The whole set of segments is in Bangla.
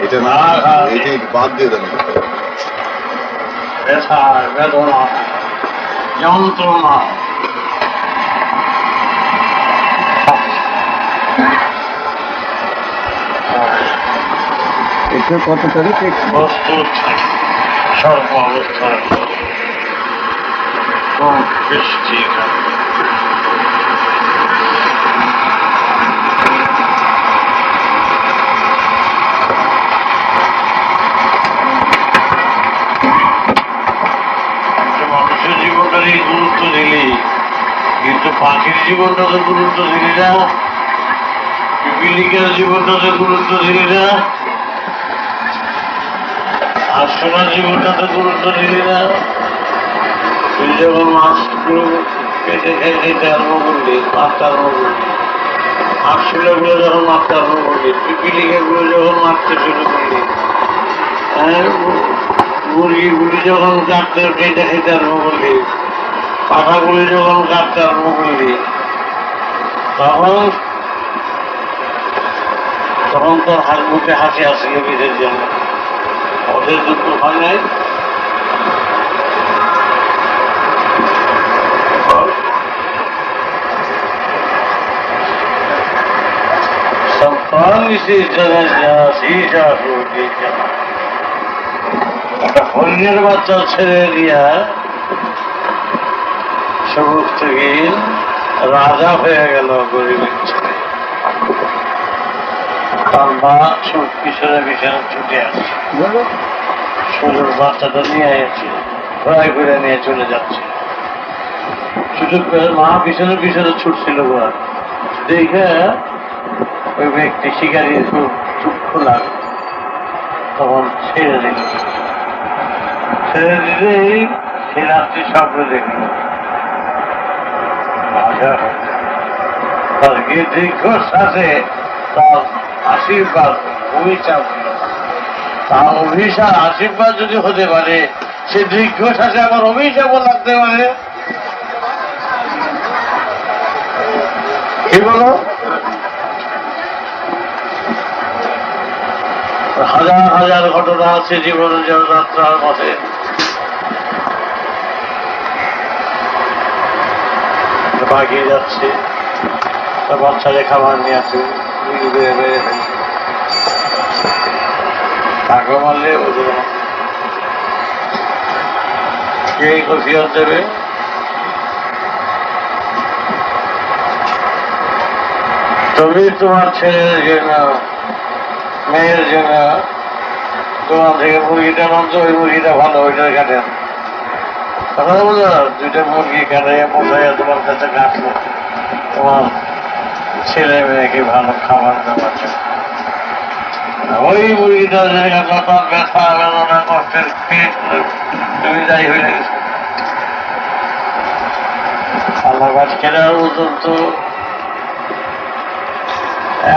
এটা না, এটা বাদ দিয়ে দেন। ব্যথা বেদনা যন্ত্রণা এটা কত তারিখ? প্রস্তুত সর্ব অবস্থায় বেশ ঠিক আছে। মানুষের জীবনটারই গুরুত্ব দিলি, কিন্তু পাখির জীবনটাতে গুরুত্ব দিলি না, পিপিলিকার জীবনটাতে গুরুত্ব দিলি না, আর সোনার জীবনটাতে গুরুত্ব দিলি না। তুই যখন মাছগুলো কেটে খেতে আরম্ভ করলি, মারতে আরম্ভ করলি, আটশোলাগুলো যখন মারতে আরম্ভ করলি, পিপিলিকাগুলো যখন মারতে শুরু করলি, মুরগিগুলি যখন কাটতে কেটে খেতে আরম্ভ করলি, পাঠাগুলি যখন কাটতে আরম্ভ করলি, তখন তোর হাত মুখে হাসি আসছিল কিসের জন্য? ওদের দুঃখ হয় নাই? একটা হরিণের বাচ্চা ছেড়ে দিয়া সবুজ থেকে রাজা হয়ে গেল গরিবের ছেলে। তার মা পিছনে পিছনে ছুটে আসছে, ছোটোর বাচ্চাটা নিয়ে আসছে, ঘোড়ায় ঘুরে নিয়ে চলে যাচ্ছে। সুযোগ করে মা পিছনে পিছনে ছুটছিল ঘোড়া দেখে ওই ব্যক্তি শিকারী খুব চক্ষু লাগে, তখন ছেড়ে দিল। ছেড়ে দিলেই সে রাত্রি স্বপ্ন দেখল তার দীর্ঘর সাথে তার আশীর্বাদ অভিশাপ ছিল। তার অভিশাপ আশীর্বাদ যদি হতে পারে, সে দীর্ঘ শ্বাসে আবার অভিশাপও লাগতে পারে। কি বলো? হাজার হাজার ঘটনা আছে জীবনের যাত্রার পথে। বাগিয়ে যাচ্ছে, তার বাচ্চারে খাবার নিয়ে আসছে, তাকে মারলে ওদের কে কফিয়ত দেবে? তুমি তোমার ছেলের জন্য, মেয়ের জন্য তোমার থেকে মুরগিটা নাম, তো ওই মুরগিটা ভালো, ওইটার কাটেন। কথা বলো, দুইটা মুরগি কাটাইয়া পোষাইয়া তোমার কাছে কাটলো, তোমার ছেলে মেয়েকে ভালো খাবার দেওয়ার জন্য। ওই মুরগিটা ব্যথা বেদনা কষ্টের পেট তুমি যাই হয়ে গেছো। আল্লাহ গাছ কেনার ওজন তো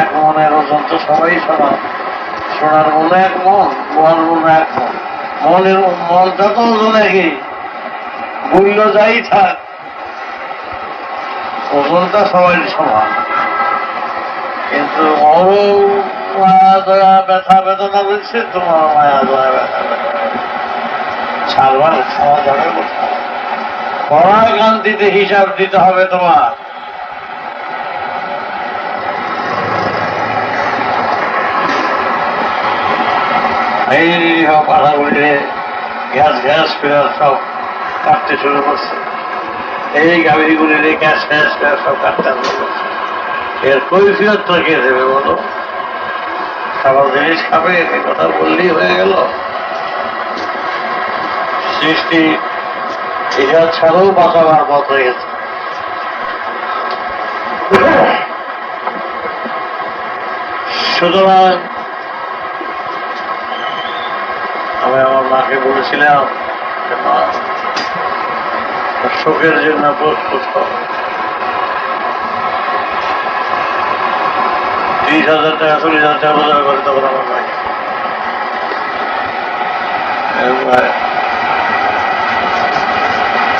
এক মনের ওজন তো সবাই সমান। সোনার মনে এক মন, গোয়ার মনে এক মন, মনের মনটা তো ওজন একই, মূল্য যাই থাক, ওজনটা সবাই সমান। কিন্তু বড় মায়া দয়া ব্যথা বেদনা বলছে, তোমার মায়া দয়া ব্যথা বেদনা ছাড়বার খাওয়া যাবে কোথায়? পড়ায় গান্তিতে হিসাব দিতে হবে তোমার। এই পাড়া বললে গ্যাস গ্যাস করে সব কাটতে শুরু করছে, এই গাভীগুলিরে গ্যাস গ্যাস করে সব কাটতে শুরু করছে। এর কৈফিয়তটা কে দেবে বলো? খাবার জিনিস খাবে, এ কথা বললেই হয়ে গেল? সৃষ্টি ইহা ছাড়াও বাঁচাবার পথ হয়ে গেছে। সুতরাং আমি আমার মাকে বলেছিলাম, শোকের জন্য প্রস্তুত হবে। 30,000 টাকা 40,000 টাকা রোজগার করে তখন আমার ভাই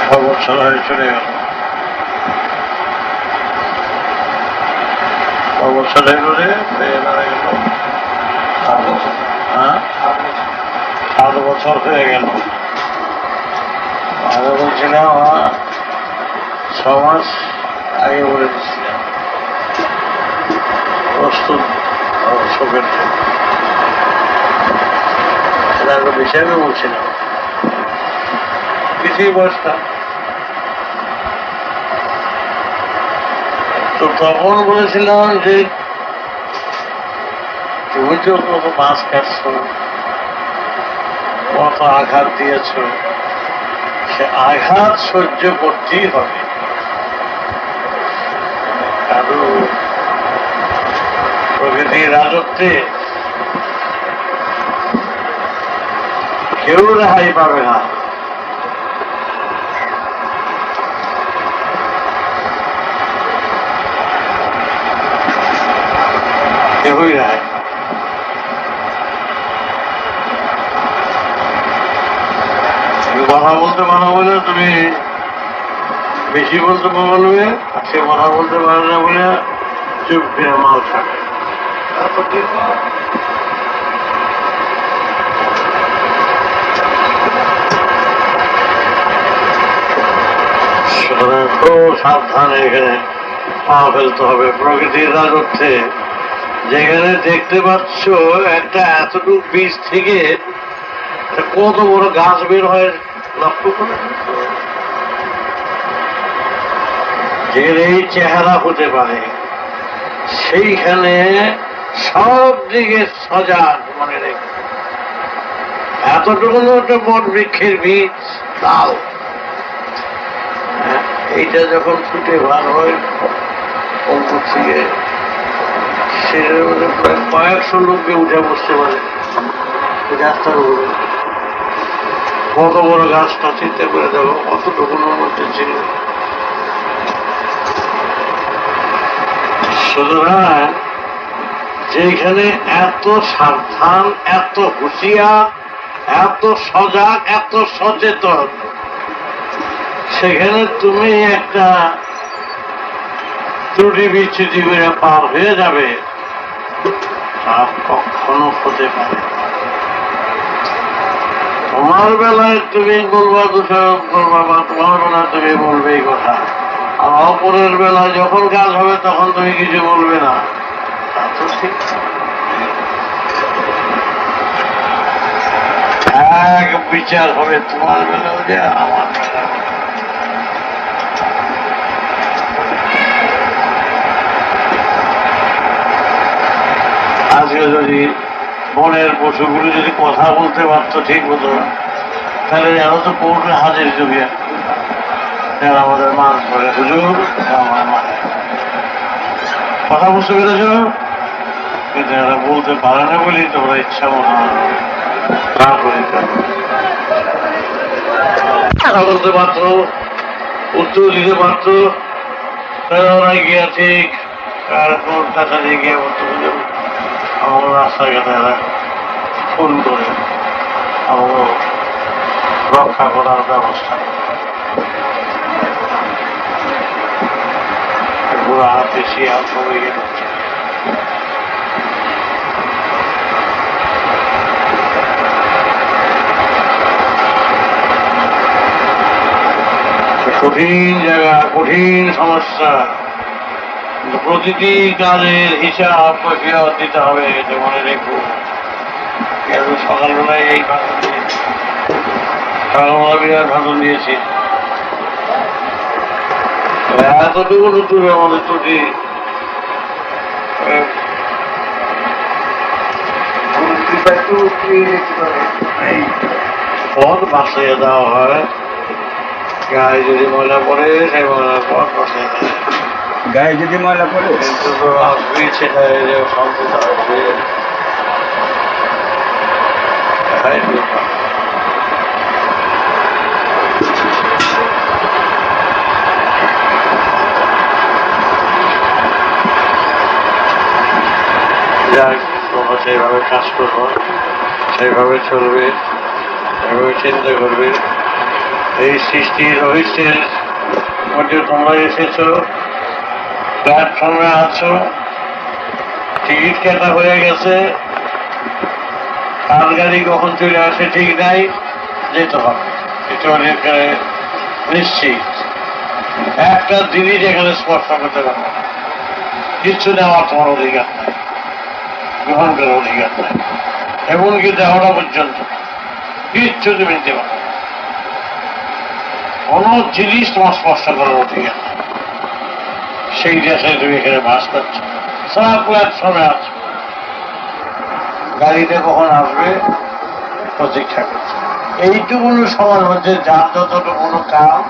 খবর ছড়ায় চলে গেল। বছর এগুলো মারা গেল। হ্যাঁ, 7 বছর হয়ে গেল। আগে বলছিলাম 6 মাস আগে বলে দিচ্ছিলাম প্রস্তুত শোকের জন্য। সেটা একটা বিষয় আমি বলছিলাম কিছুই বয়সটা। তো তখন বলেছিলাম যে তুমি তো কত মাছ কাটছ, কত আঘাত দিয়েছ, সে আঘাত সহ্য করতেই হবে। কারণ প্রকৃতির রাজত্বে কেউ রেহাই পাবে না। কেউই রেহাই। কথা বলতে পারো বলে তুমি বেশি বলতে বলবে, সে কথা বলতে পারে না বলে চুপ ফিরে মাল খাবে। খুব সাবধানে এখানে পা ফেলতে হবে। প্রকৃতির রাজত্বে যেখানে দেখতে পাচ্ছ একটা এতটুকু বীজ থেকে কত বড় গাছ বের হয় লক্ষ্য করে, যে এই চেহারা হতে পারে সেইখানে সব দিকে সজাগ মনে রেখে। এতটুকু একটা বট বৃক্ষের বীজ তাও এইটা যখন ফুটে বার হয় অঙ্কুর থেকে, সেটার মধ্যে প্রায় কয়েকশো লোককে উঠে বসতে পারে গাছটার উপরে। কত বড় গাছটা চিন্তা করে দেবো, কতটুকুর মধ্যে ছিল। সুতরাং যেখানে এত সাবধান, এত হুঁশিয়ার, এত সজাগ, এত সচেতন, সেখানে তুমি একটা ত্রুটি বিচ্ছুতি করে পার হয়ে যাবে, তা কখনো হতে পারে। তোমার বেলায় তুমি বলবা দোষারোপ করবা, বা তোমার বেলায় তুমি বলবে এই কথা, আর অপরের বেলায় যখন কাজ হবে তখন তুমি কিছু বলবে না। তা তো ঠিক এক বিচার হবে তোমার বেলাও যে আমার বেলা। আজকে যদি বনের পশুগুলি যদি কথা বলতে পারতো ঠিক মতো, তাহলে এরা তো কোর্টে হাজির জমিয়ে এরা আমাদের মাছ ধরে। হুজুর আমার মানে কথা বুঝতে পেরেছ, কিন্তু এরা বলতে পারে না বলি তোমরা ইচ্ছা মতো না করে কথা বলতে পারত, উত্তর দিতে পারত, তারা ওরা গিয়া ঠিক আর কোর্ট কাছারি গিয়ে বলতে আমার রাস্তাঘাটে এরা ফোন করে আমার রক্ষা করার ব্যবস্থা। পুরো হাতে শিয়াল সবাই গেছে। কঠিন জায়গা, কঠিন সমস্যা, প্রতিটি কাজের হিসাব প্রক্রিয়া দিতে হবে, এটা মনে রেখো। সকালবেলায় এই ভাষণ দিয়েছি, সকালবেলা বিরাট ভাষণ দিয়েছি। এতটুকু দূরে আমাদের ত্রুটি পথ বাঁচিয়ে দেওয়া হয়। গায়ে যদি ময়লা পড়ে সেই ময়লার পথ বাঁচিয়ে দেয়। গায়ে যদি ময়লা পড়ে কিন্তু তো আসবেই, সেটা সম্পূর্ণ আসবে। যাক, তোমরা সেইভাবে কাজ করবো, সেইভাবে চলবে, সেইভাবে চিন্তা করবে। এই সৃষ্টির রহস্যের মধ্যে তোমরা এসেছ, প্ল্যাটফর্মে আছো, টিকিট কাটা হয়ে গেছে, কার গাড়ি কখন চলে আসে ঠিক নাই, যেতে হবে, এটা অনেক নিশ্চিত। একটা জিনিস এখানে স্পর্শ করতে পারবো না, কিচ্ছু নেওয়ার তোমার অধিকার নাই, গ্রহণ করার অধিকার নাই, এমনকি দেওয়াটা পর্যন্ত কিচ্ছু তুমি নিতে পারো, কোনো জিনিস তোমার স্পর্শ করার অধিকার নাই। সেই দেশে তুমি এখানে বাস করছো, সারা প্ল্যাটফর্মে আছো, গাড়িতে কখন আসবে প্রতীক্ষা করছে। এইটুকুনো সময়ের মধ্যে যার যতটুকুনো কাম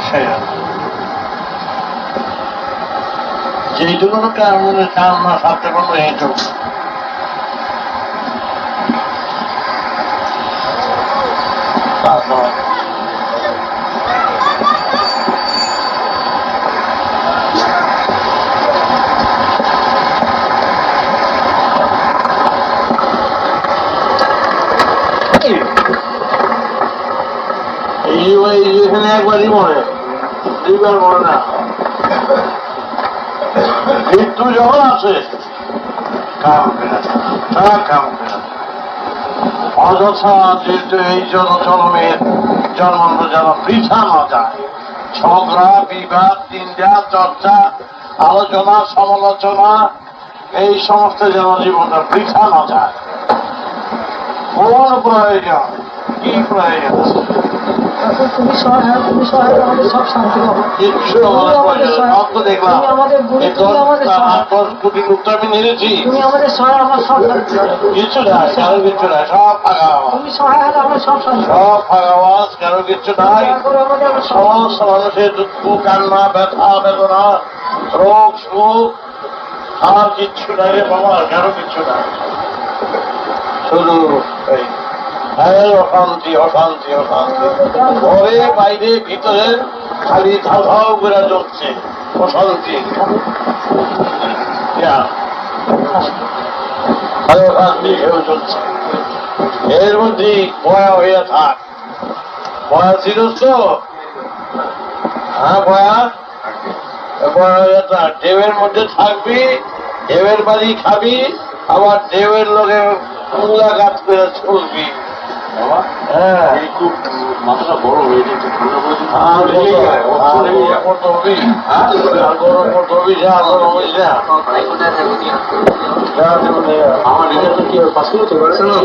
সেরা, যেইটুকুনো কাম না থাকতে পারবো এইটুকু। এখানে একবারই মরে, দুইবার মরে না। মৃত্যু যখন আছে কাম ফেরা, তারা কাম ফেরা অযথা যেহেতু এই জনজন্মের জন্মান্ত যেন বৃথা না যায়, ঝগড়া বিবাদ নিন্দা চর্চা আলোচনা সমালোচনা এই সমস্ত যেন জীবনটা বৃথা না যায়। কোন প্রয়োজন, কি প্রয়োজন আছে? তুমি সহায়, তুমি সহায়, আমাদের সব শান্তি হবে। কিচ্ছু আমার প্রয়োজন, সব তো দেখলাম। তুমি আমাদের গুরু, তুমি আমাদের সহায়। 10 কোটি লোক তো আমি নিয়েছি, তুমি আমাদের সহায়, আমার সব শান্তি হবে। কিছু নাই, কারো কিচ্ছু নাই, সব ফাঁকা আওয়াজ, তুমি সহায় হলে আমার সব শান্তি হবে। সব ফাঁকা আওয়াজ, কারো কিচ্ছু নাই। তারপরে আমাদের আমার সব সমস্ত মানুষের দুঃখ কান্না ব্যথা বেদনা রোগ সুখ আর কিচ্ছু নাই রে বাবা, কারো কিচ্ছু নাই, শুধু এই অশান্তি অশান্তি অশান্তি, ঘরে বাইরে ভিতরে খালি ধাও ধাও করে চলছে অশান্তি, অশান্তি কেউ চলছে। এর মধ্যে বয়া হইয়া থাক, বয়া ছিল তো, হ্যাঁ বয়া হইয়া থাক, ঢেউয়ের মধ্যে থাকবি, ঢেউয়ের বাড়ি খাবি, আবার ঢেউয়ের লোকে মুলাকাত করে চলবি। হ্যাঁ, খুব মাথাটা বড় হয়ে যেতে, ঠান্ডা পড়ে আমার নিজের তো কি পাস করতে পারছে না।